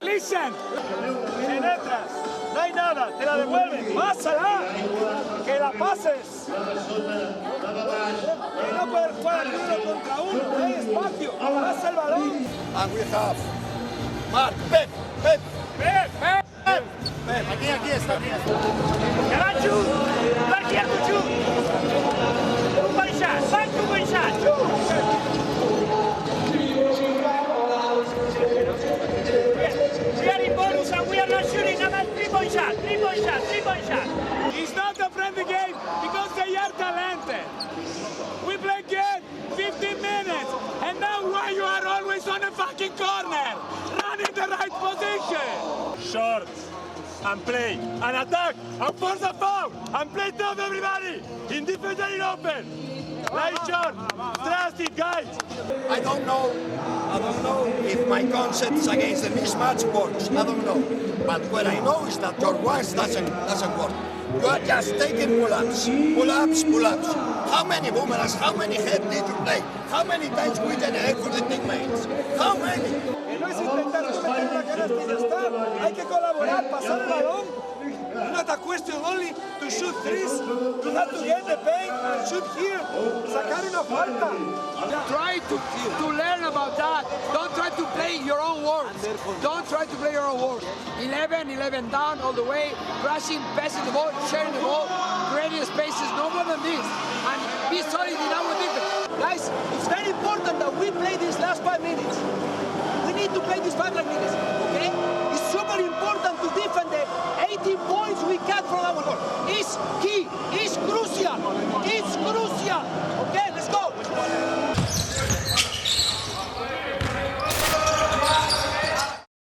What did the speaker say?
Listen. Penetras, no hay nada, te la devuelven, pásala, que la pases. Que no puedes jugar uno contra uno, no hay espacio, pasa el balón. And we have Mark, Pep. Aquí está. Galanchu, Marquiato, Chu. One shot. We are in bonus and we are not shooting. I'm at 3-point shot. It's not a friendly game because they are talented. We play good 15 minutes and now why you are always on the fucking corner? Run in the right position. Short and play and attack and force a foul and play tough everybody in defense and in open. Like short, trust it guys. I don't know if my concepts against the mismatch works. I don't know. But what I know is that your words doesn't work. You are just taking pull-ups. How many boomerangs, how many head did you play? How many times we generate for the teammates? How many? Que no es intentar meter la canasta y ya está. Hay que colaborar, pasar el balón. Not a question only to shoot threes. You have to get the paint and shoot here. Sacar una falta. Try to learn about that. Don't try to play your own words. 11 down all the way, crashing, passing the ball, sharing the ball, creating spaces, no more than this. And be solid in our defense. Guys, it's very important that we play these last 5 minutes. We need to play these 5 minutes, okay? It's super important to defend the 18 points we got from our goal. It's key, it's crucial, okay? Let's go.